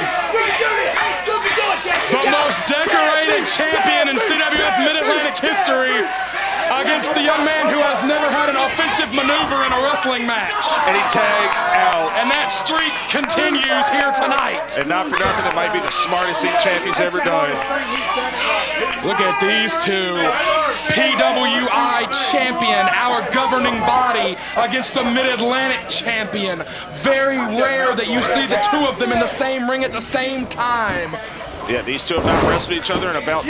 The most decorated champion in CWF Mid-Atlantic history against the young man who has never had an offensive maneuver in a wrestling match. And he tags out. And that streak continues here tonight. And not for nothing, it might be the smartest thing Chappy's ever done. Look at these two. PWI champion, our governing body, against the Mid-Atlantic champion. Very rare that you see the two of them in the same ring at the same time. Yeah, these two have not wrestled each other in about 2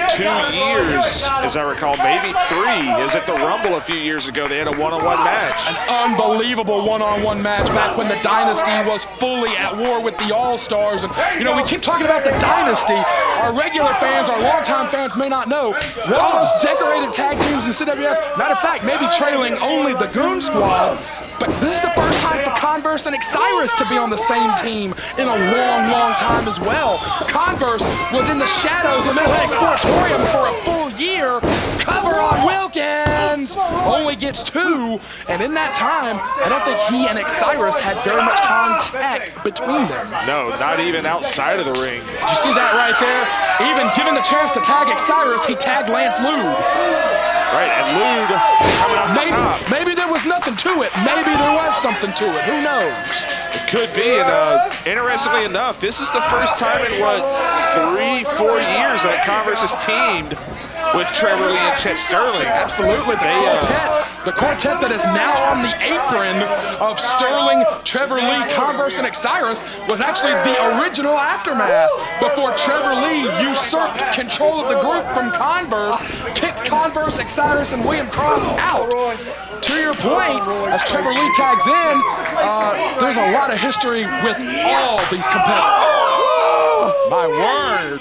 years, as I recall, maybe 3. It was at the Rumble a few years ago. They had a one-on-one match. An unbelievable one-on-one match back when the Dynasty was fully at war with the All-Stars. And, you know, we keep talking about the Dynasty. Our regular fans, our longtime fans may not know. One of the most decorated tag teams in CWF, matter of fact, maybe trailing only the Goon Squad. But this is the first time Converse and Xsiris to be on the same team in a long, long time as well. Converse was in the shadows of Mid-Atlantic Sportatorium for a full year. Cover on Wilkins, only gets 2, and in that time, I don't think he and Xsiris had very much contact between them. No, not even outside of the ring. Did you see that right there? Even given the chance to tag Xsiris, he tagged Lance Lude. Right, and Lude coming off the top. Maybe there was nothing to it. Maybe there was something to it. Who knows? It could be, and interestingly enough, this is the first time in, what, 3-4 years that Converse has teamed with Trevor Lee and Chet Sterling. Absolutely. The quartet that is now on the apron of Sterling, Trevor Lee, Converse, and Xsiris was actually the original Aftermath before Trevor Lee usurped control of the group from Converse, kicked Converse, Xsiris, and William Cross out. To your point, as Trevor Lee tags in, there's a lot of history with all these competitors. My word.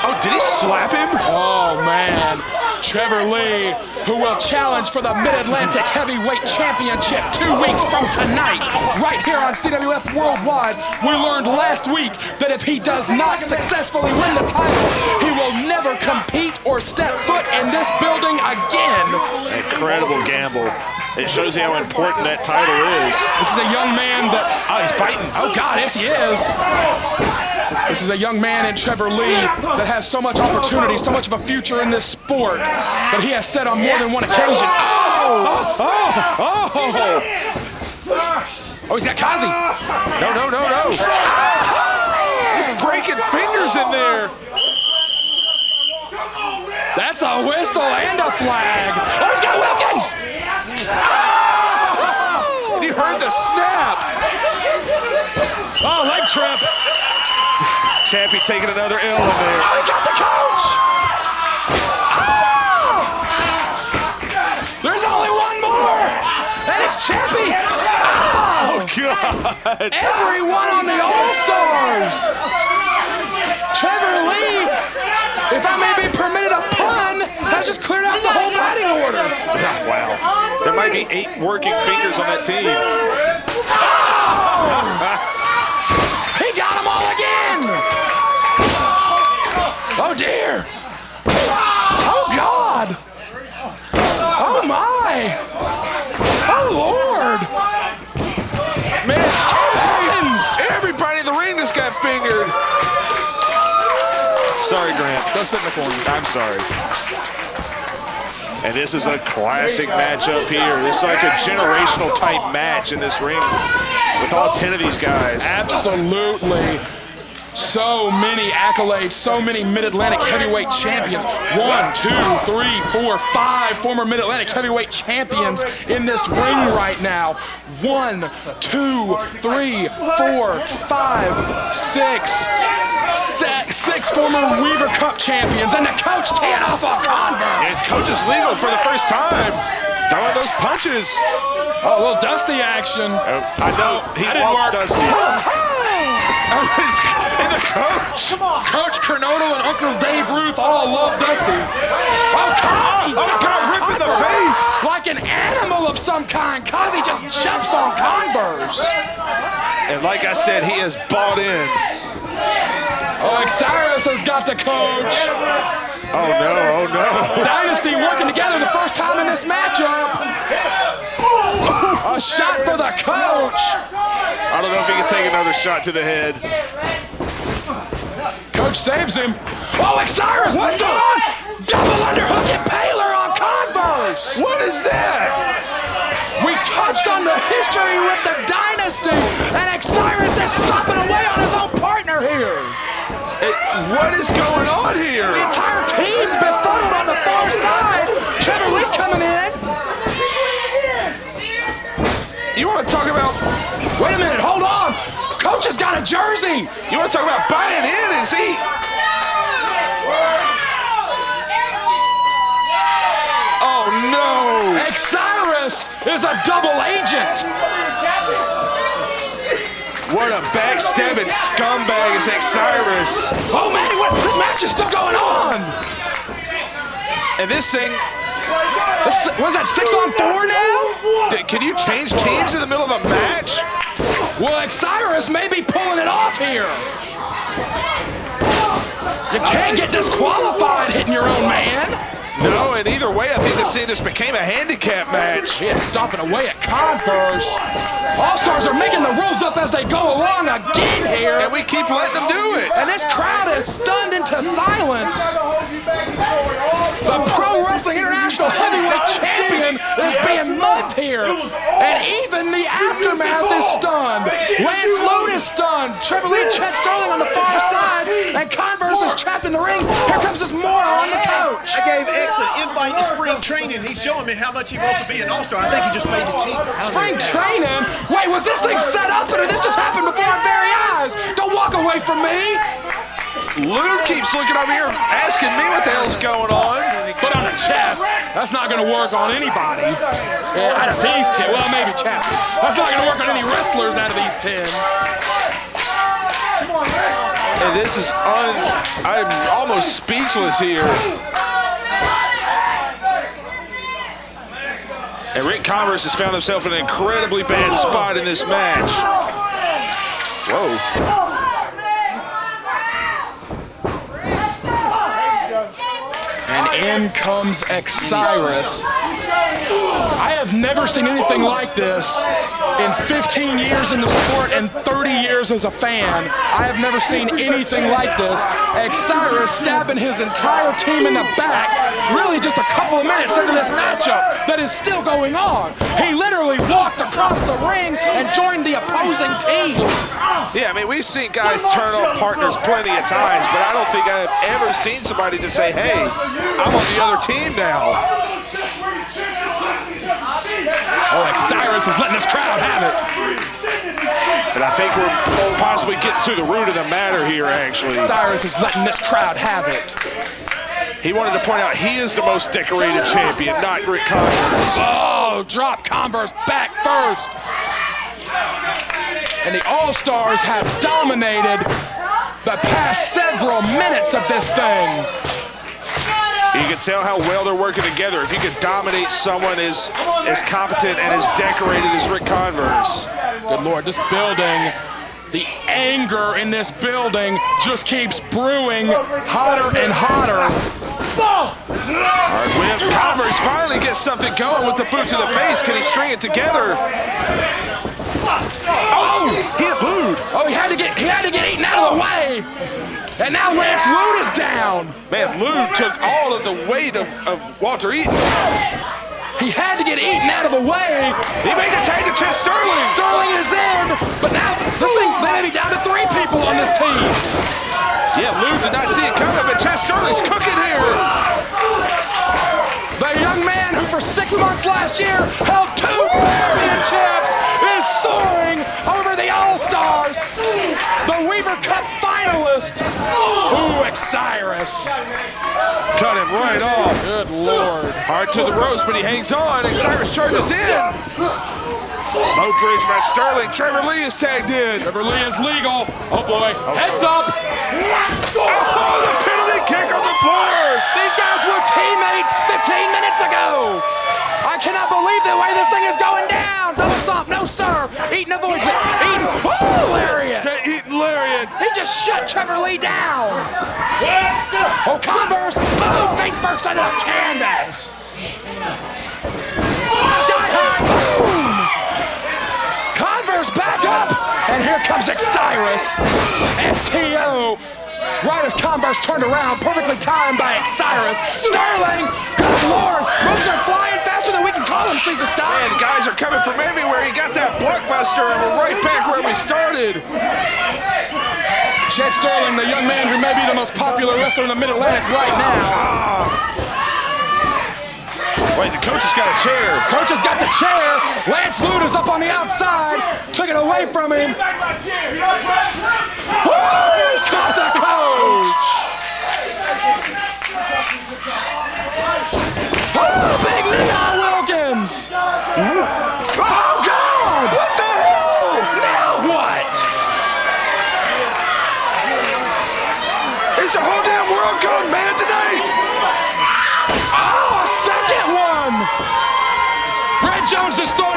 Oh, did he slap him? Oh, man. Trevor Lee, who will challenge for the Mid-Atlantic Heavyweight Championship 2 weeks from tonight, right here on CWF Worldwide. We learned last week that if he does not successfully win the title, he will never compete or step foot in this building again. Incredible gamble. It shows you how important that title is. This is a young man that... Oh, he's biting. Oh, God, yes, he is. This is a young man in Trevor Lee that has so much opportunity, so much of a future in this sport that he has said on more than one occasion. Oh, he's got Kazi. No. He's breaking fingers in there. That's a whistle and a flag. Oh, he's got Wilkins. Oh! You heard the snap. Oh, leg trip. Chappy taking another L in there. Oh, he got the coach. There's only one more. And it's Chappy. Oh, God. Everyone on the All-Stars. Trevor Lee, if I may be permitted a pun, has just cleared out the whole batting order. Wow. There might be 8 working fingers on that team. He got them all again. Oh, dear. Oh, God. Oh, my. Oh, Lord. Man, Wilkins. everybody in the ring just got fingered. Sorry, Grant. Go sit in the corner. I'm sorry. And this is a classic matchup here. This is like a generational type match in this ring with all 10 of these guys. Absolutely. So many accolades, so many Mid-Atlantic heavyweight champions. 1, 2, 3, 4, 5 former Mid-Atlantic heavyweight champions in this ring right now. 1, 2, 3, 4, 5, 6 former Weaver Cup champions, and the coach teeing off on Converse. And coach is legal for the first time. Throwing those punches. Oh, a little Dusty action. I know, he loves Dusty. And the coach. Coach Cornoto and Uncle Dave Ruth all love Dusty. Oh, Kazi! Oh, got ripped in the face. Like an animal of some kind, Kazi just jumps on Converse. And like I said, he is bought in. Oh, Xsiris has got the coach. Oh, no. Dynasty working together the first time in this matchup. A shot for the coach. I don't know if he can take another shot to the head. Coach saves him. Oh, Xsiris! What's on? Double underhook impaler on Converse. What is that? We touched on the history with the Dynasty, and Xsiris is stopping away on his own partner here. What is going on here? The entire team befuddled on the far side. Trevor Lee coming in. You want to talk about... Wait a minute, hold on. Coach has got a jersey. You want to talk about buying in, is he? Oh, no. Xsiris is a double agent. What a backstabbing scumbag is Xsiris. Oh, man, this match is still going on. And this thing, Was that 6-on-4 now? Can you change teams in the middle of a match? Well, Xsiris may be pulling it off here. You can't get disqualified hitting your own man. No, and either way, I think this became a handicap match. He is stomping away at Converse. All-Stars are making the rules up as they go along again here. And we keep letting them do it. And this crowd is stunned into silence. The Pro Wrestling International Heavyweight Champion is being mugged here. And even the aftermath is stunned. Lance Lude is stunned. Trevor Lee, Chet Sterling on the far side. And Converse is trapped in the ring. Here comes this moron, the coach. I gave X an invite to spring training. He's showing me how much he wants to be an all-star. I think he just made the team. Spring training? Wait, was this thing set up or did this just happen before our very eyes? Don't walk away from me. Lude keeps looking over here asking me what the hell's going on. Foot on the chest. That's not going to work on anybody. Yeah, out of these 10. Well, maybe Chappy. That's not going to work on any wrestlers out of these 10. And this is I'm almost speechless here. And Ric Converse has found himself in an incredibly bad spot in this match. Whoa. And in comes Xsiris. I have never seen anything like this in 15 years in the sport and 30 years as a fan. I have never seen anything like this. Xsiris stabbing his entire team in the back, really just a couple of minutes into this matchup that is still going on. He literally walked across the ring and joined the opposing team. Yeah, I mean, we've seen guys turn on partners plenty of times, but I don't think I've ever seen somebody to say, hey, I'm on the other team now. Oh, Xsiris is letting this crowd have it. And I think we're possibly getting to the root of the matter here, actually. Xsiris is letting this crowd have it. He wanted to point out he is the most decorated champion, not Ric Converse. Oh, drop Converse back first. And the All-Stars have dominated the past several minutes of this thing. You can tell how well they're working together. If you can dominate someone as competent and as decorated as Ric Converse. Good Lord, this building, the anger in this building just keeps brewing hotter and hotter. Converse finally gets something going with the boot to the face. Can he string it together? Oh, he hit Lude. Oh, he had to get Eaton out of the way. And now Lance Lude is down. Man, Lude took all of the weight of Walter Eaton. He had to get Eaton out of the way. He made the tag to Chet Sterling. Sterling is in, but now this thing may be down to 3 people on this team. Yeah, Lude did not see it coming, but Chet Sterling's cooking here. The young man who for 6 months last year held 2 championships is soaring over the All-Stars. The Weaver Cup finalist. Ooh, Xsiris. Cut him right off. Good Lord. Hard to the ropes, but he hangs on. Xsiris charges in. Low bridge by Sterling. Trevor Lee is tagged in. Trevor Lee is legal. Oh boy. Heads up. Oh, the penalty kick on the floor. These guys were teammates 15 minutes ago. I cannot believe the way this thing is going down. Double stomp. No, sir. Eaton avoids it. Eaton. Oh, lariat. Eaton lariat. He just shut Trevor Lee down. Oh, Converse. Boom. Face first under the canvas. Sky high. Boom. Converse back up. And here comes Xsiris. STO. Right as Converse turned around, perfectly timed by Xsiris. Sterling, good Lord, moves are flying faster than we can call them, Cecil Scott. And guys are coming from everywhere. He got that blockbuster, and we're right back where we started. Chet Sterling, the young man who may be the most popular wrestler in the Mid-Atlantic right now. Wait, the coach has got a chair. Coach has got the chair. Lance Lude is up on the outside. Took it away from him. Woo! Stop the coach! Oh, big knee on Wilkins! Oh, God! What the hell? Now what? Is the whole damn world gone mad today? Oh, a second one!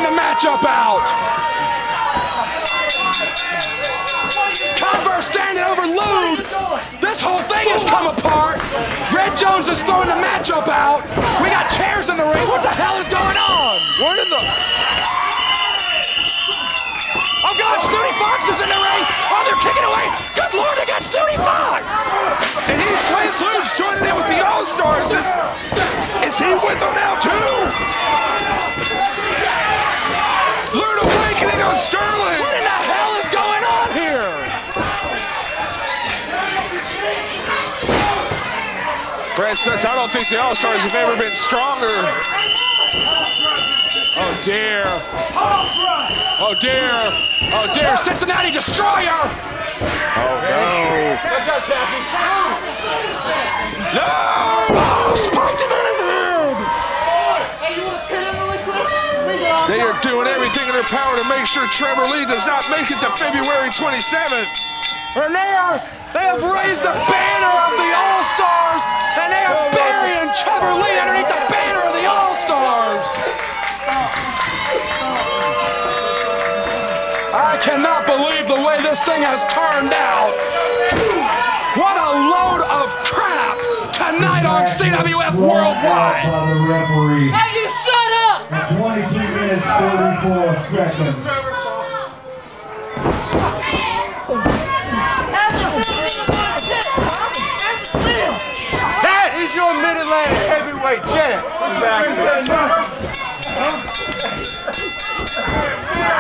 throwing the matchup out. Converse standing over Lude. This whole thing has come apart. Red Jones is throwing the matchup out. We got chairs in the ring. What the hell is going on? What in the... Oh God, Snooty Fox is in the ring. Oh, they're kicking away. Good Lord, they got Snooty Fox. And Lude's joining in with the All-Stars. Is he with them now too? Lude awakening on Sterling. What in the hell is going on here? Brad says, I don't think the All-Stars have ever been stronger. Oh dear. Oh dear. Oh dear. Cincinnati Destroyer. Oh no. Watch out, Chappy. No! Oh, spiked him in his head. Hey, you want to pin him really quick? They are doing everything in their power to make sure Trevor Lee does not make it to February 27th. And they have raised the banner of the All-Stars, and they are burying Trevor Lee underneath the banner of the All-Stars. I cannot believe the way this thing has turned out. What a load of crap tonight on CWF Worldwide. Hey, you shut up! 22 minutes, 44 seconds. That is your Mid-Atlantic heavyweight champ.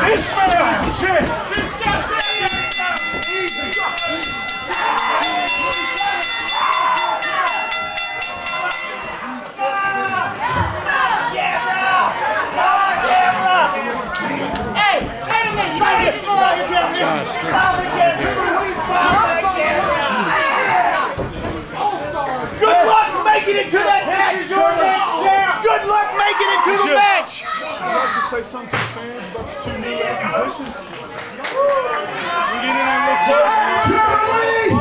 This man is champ. Hey, wait a minute. Good luck making it to that match, Jordan. Good luck making it to the match. I'd like to say something to the fans about the two new positions. We get in on this. Trevor Lee,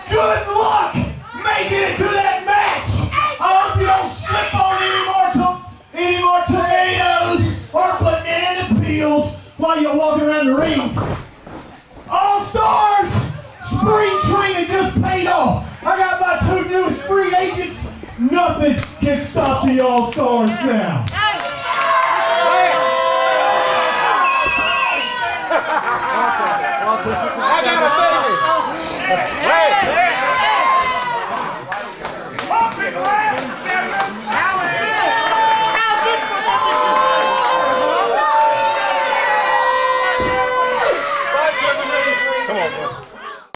good luck making it to that match. I hope you don't slip on any more tomatoes or banana peels while you're walking around the ring. All-Stars, spring training just paid off. I got my two newest free agents. Nothing can stop the All-Stars now.